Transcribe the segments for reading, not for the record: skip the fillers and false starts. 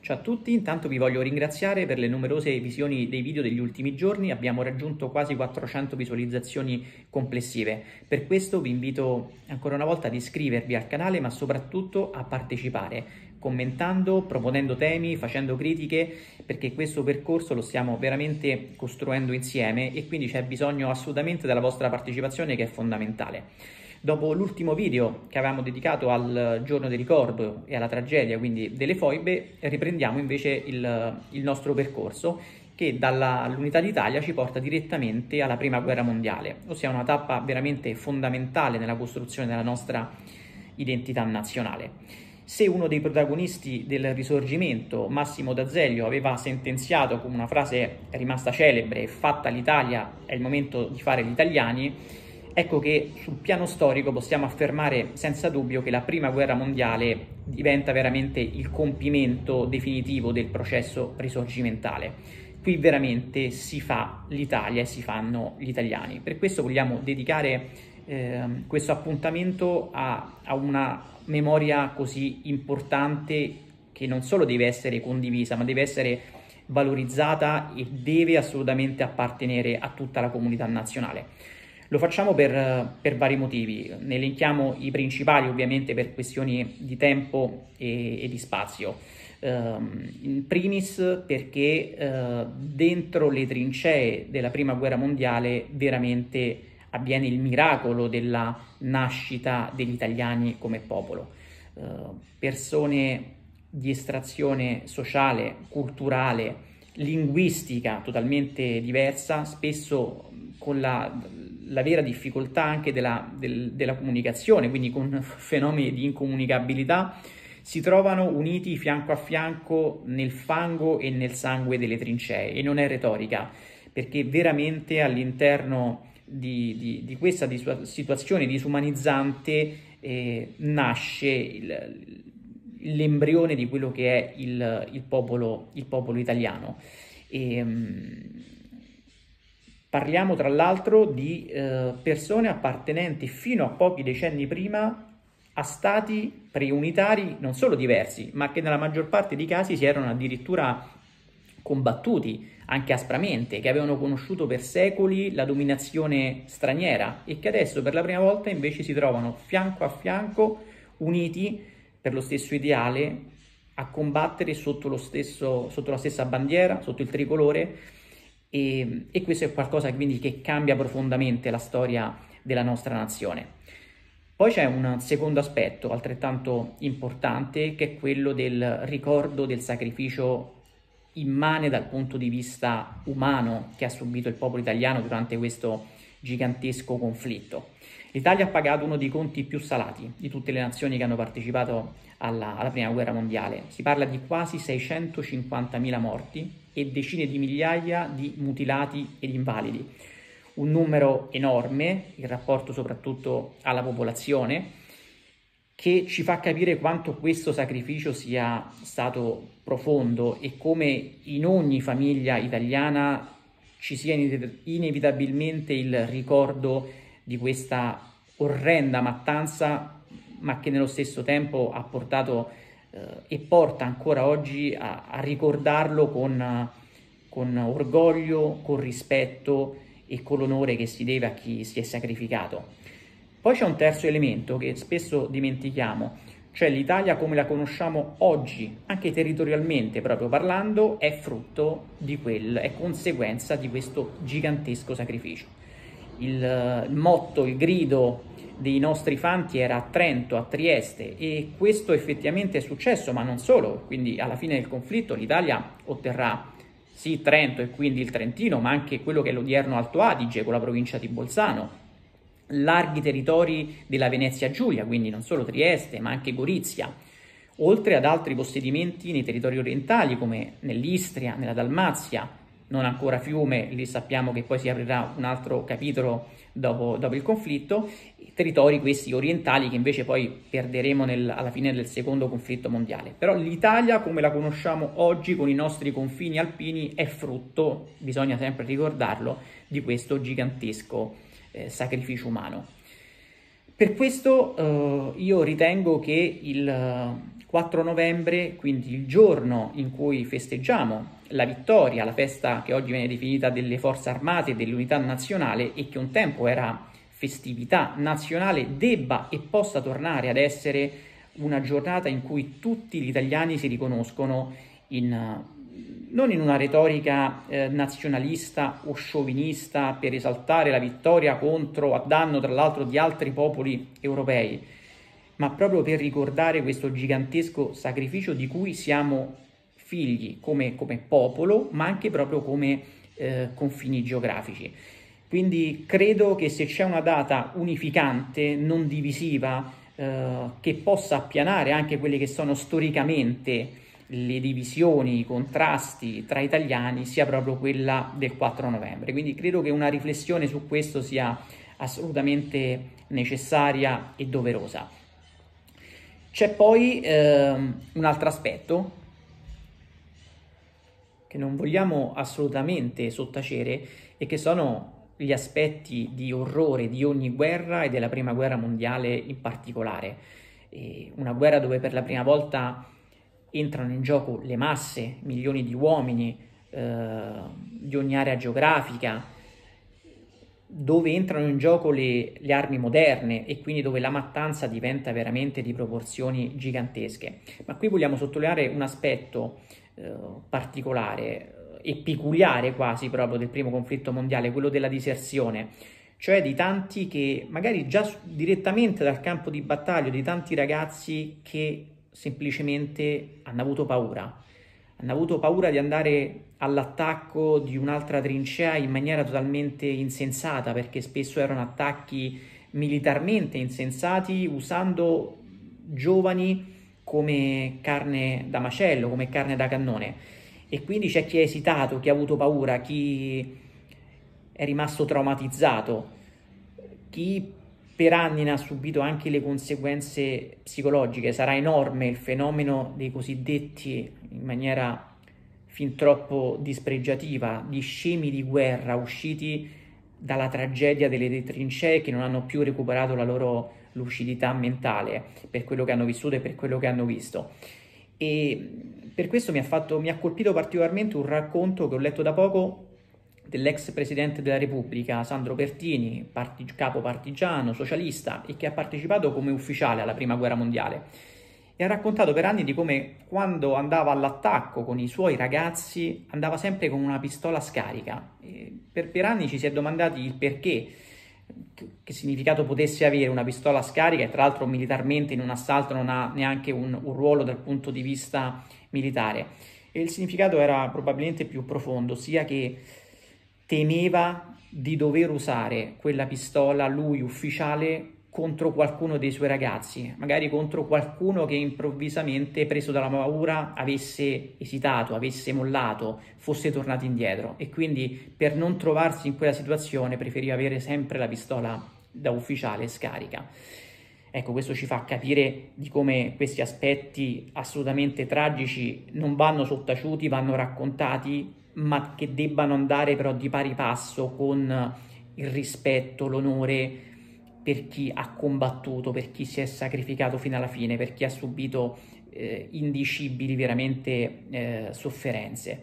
Ciao a tutti, intanto vi voglio ringraziare per le numerose visioni dei video degli ultimi giorni, abbiamo raggiunto quasi 400 visualizzazioni complessive. Per questo vi invito ancora una volta ad iscrivervi al canale, ma soprattutto a partecipare, commentando, proponendo temi, facendo critiche, perché questo percorso lo stiamo veramente costruendo insieme e quindi c'è bisogno assolutamente della vostra partecipazione, che è fondamentale. Dopo l'ultimo video che avevamo dedicato al giorno del ricordo e alla tragedia, quindi delle foibe, riprendiamo invece il nostro percorso che dall'Unità d'Italia ci porta direttamente alla Prima Guerra Mondiale, ossia una tappa veramente fondamentale nella costruzione della nostra identità nazionale. Se uno dei protagonisti del Risorgimento, Massimo d'Azeglio, aveva sentenziato con una frase rimasta celebre: "Fatta l'Italia, è il momento di fare gli italiani", ecco che sul piano storico possiamo affermare senza dubbio che la Prima Guerra Mondiale diventa veramente il compimento definitivo del processo risorgimentale. Qui veramente si fa l'Italia e si fanno gli italiani. Per questo vogliamo dedicare questo appuntamento a una memoria così importante, che non solo deve essere condivisa, ma deve essere valorizzata e deve assolutamente appartenere a tutta la comunità nazionale. Lo facciamo per vari motivi, ne elenchiamo i principali ovviamente per questioni di tempo e di spazio. In primis perché dentro le trincee della Prima Guerra Mondiale veramente avviene il miracolo della nascita degli italiani come popolo. Persone di estrazione sociale, culturale, linguistica totalmente diversa, spesso con la vera difficoltà anche della comunicazione, quindi con fenomeni di incomunicabilità, si trovano uniti fianco a fianco nel fango e nel sangue delle trincee. E non è retorica, perché veramente all'interno di questa situazione disumanizzante nasce l'embrione di quello che è il popolo italiano. Parliamo tra l'altro di persone appartenenti fino a pochi decenni prima a stati preunitari non solo diversi, ma che nella maggior parte dei casi si erano addirittura combattuti anche aspramente, che avevano conosciuto per secoli la dominazione straniera e che adesso per la prima volta invece si trovano fianco a fianco, uniti per lo stesso ideale, a combattere sotto la stessa bandiera, sotto il tricolore. E questo è qualcosa quindi che cambia profondamente la storia della nostra nazione. Poi c'è un secondo aspetto altrettanto importante, che è quello del ricordo del sacrificio immane dal punto di vista umano che ha subito il popolo italiano durante questo gigantesco conflitto. L'Italia ha pagato uno dei conti più salati di tutte le nazioni che hanno partecipato alla Prima Guerra Mondiale. Si parla di quasi 650.000 morti e decine di migliaia di mutilati ed invalidi. Un numero enorme in rapporto soprattutto alla popolazione, che ci fa capire quanto questo sacrificio sia stato profondo e come in ogni famiglia italiana ci sia inevitabilmente il ricordo di questa orrenda mattanza, ma che nello stesso tempo ha portato e porta ancora oggi a ricordarlo con orgoglio, con rispetto e con l'onore che si deve a chi si è sacrificato. Poi c'è un terzo elemento che spesso dimentichiamo, cioè l'Italia come la conosciamo oggi, anche territorialmente proprio parlando, è frutto è conseguenza di questo gigantesco sacrificio. Il motto, il grido dei nostri fanti era a Trento, a Trieste, e questo effettivamente è successo, ma non solo. Quindi alla fine del conflitto l'Italia otterrà sì Trento e quindi il Trentino, ma anche quello che è l'odierno Alto Adige con la provincia di Bolzano, larghi territori della Venezia Giulia, quindi non solo Trieste, ma anche Gorizia, oltre ad altri possedimenti nei territori orientali come nell'Istria, nella Dalmazia, non ancora Fiume, lì sappiamo che poi si aprirà un altro capitolo dopo il conflitto, territori questi orientali che invece poi perderemo alla fine del secondo conflitto mondiale. Però l'Italia come la conosciamo oggi con i nostri confini alpini è frutto, bisogna sempre ricordarlo, di questo gigantesco sacrificio umano. Per questo io ritengo che il 4 novembre, quindi il giorno in cui festeggiamo la vittoria, la festa che oggi viene definita delle Forze Armate e dell'Unità Nazionale e che un tempo era festività nazionale, debba e possa tornare ad essere una giornata in cui tutti gli italiani si riconoscono non in una retorica nazionalista o sciovinista per esaltare la vittoria contro, a danno tra l'altro di altri popoli europei, ma proprio per ricordare questo gigantesco sacrificio di cui siamo figli come popolo, ma anche proprio come confini geografici. Quindi credo che se c'è una data unificante, non divisiva, che possa appianare anche quelle che sono storicamente le divisioni, i contrasti tra italiani, sia proprio quella del 4 novembre. Quindi credo che una riflessione su questo sia assolutamente necessaria e doverosa. C'è poi un altro aspetto che non vogliamo assolutamente sottacere e che sono gli aspetti di orrore di ogni guerra e della prima guerra mondiale in particolare. Una guerra dove per la prima volta entrano in gioco le masse, milioni di uomini di ogni area geografica, dove entrano in gioco le armi moderne e quindi dove la mattanza diventa veramente di proporzioni gigantesche. Ma qui vogliamo sottolineare un aspetto particolare e peculiare quasi proprio del primo conflitto mondiale, quello della diserzione, cioè di tanti che magari già direttamente dal campo di battaglia, di tanti ragazzi che semplicemente hanno avuto paura di andare all'attacco di un'altra trincea in maniera totalmente insensata, perché spesso erano attacchi militarmente insensati, usando giovani come carne da macello, come carne da cannone. E quindi c'è chi ha esitato, chi ha avuto paura, chi è rimasto traumatizzato, chi per anni ne ha subito anche le conseguenze psicologiche. Sarà enorme il fenomeno dei cosiddetti, in maniera fin troppo dispregiativa, di scemi di guerra usciti dalla tragedia delle trincee, che non hanno più recuperato la loro lucidità mentale per quello che hanno vissuto e per quello che hanno visto. E per questo mi ha colpito particolarmente un racconto che ho letto da poco dell'ex presidente della Repubblica, Sandro Pertini, capo partigiano, socialista, e che ha partecipato come ufficiale alla Prima Guerra Mondiale. E ha raccontato per anni di come, quando andava all'attacco con i suoi ragazzi, andava sempre con una pistola scarica. E per anni ci si è domandati il perché, che significato potesse avere una pistola scarica, e tra l'altro militarmente in un assalto non ha neanche un ruolo dal punto di vista militare. E il significato era probabilmente più profondo, sia che temeva di dover usare quella pistola, lui ufficiale, contro qualcuno dei suoi ragazzi, magari contro qualcuno che improvvisamente, preso dalla paura, avesse esitato, avesse mollato, fosse tornato indietro, e quindi per non trovarsi in quella situazione preferiva avere sempre la pistola da ufficiale scarica. Ecco, questo ci fa capire di come questi aspetti assolutamente tragici non vanno sottaciuti, vanno raccontati, ma che debbano andare però di pari passo con il rispetto, l'onore per chi ha combattuto, per chi si è sacrificato fino alla fine, per chi ha subito indicibili veramente sofferenze.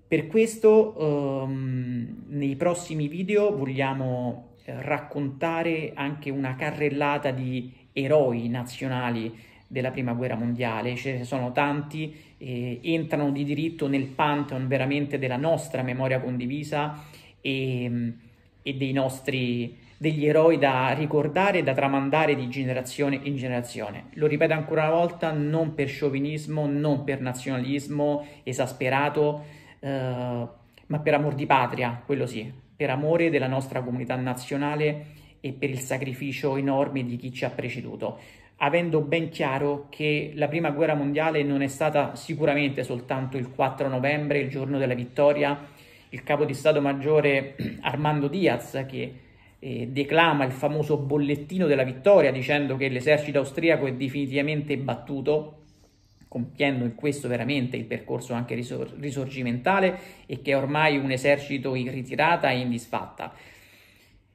Per questo nei prossimi video vogliamo raccontare anche una carrellata di eroi nazionali della Prima Guerra Mondiale. Ce ne sono tanti, entrano di diritto nel pantheon veramente della nostra memoria condivisa e degli eroi da ricordare e da tramandare di generazione in generazione. Lo ripeto ancora una volta, non per sciovinismo, non per nazionalismo esasperato, ma per amor di patria, quello sì, per amore della nostra comunità nazionale e per il sacrificio enorme di chi ci ha preceduto, avendo ben chiaro che la Prima Guerra Mondiale non è stata sicuramente soltanto il 4 novembre, il giorno della vittoria. Il capo di Stato Maggiore Armando Diaz, che declama il famoso bollettino della vittoria dicendo che l'esercito austriaco è definitivamente battuto, compiendo in questo veramente il percorso anche risorgimentale, e che è ormai un esercito in ritirata e in disfatta.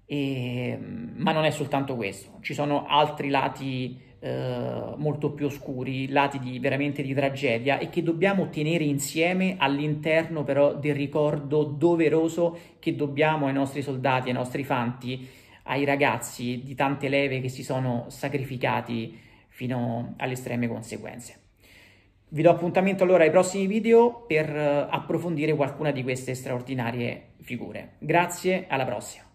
Ma non è soltanto questo, ci sono altri lati molto più oscuri, lati veramente di tragedia e che dobbiamo tenere insieme all'interno però del ricordo doveroso che dobbiamo ai nostri soldati, ai nostri fanti, ai ragazzi di tante leve che si sono sacrificati fino alle estreme conseguenze. Vi do appuntamento allora ai prossimi video per approfondire qualcuna di queste straordinarie figure. Grazie, alla prossima!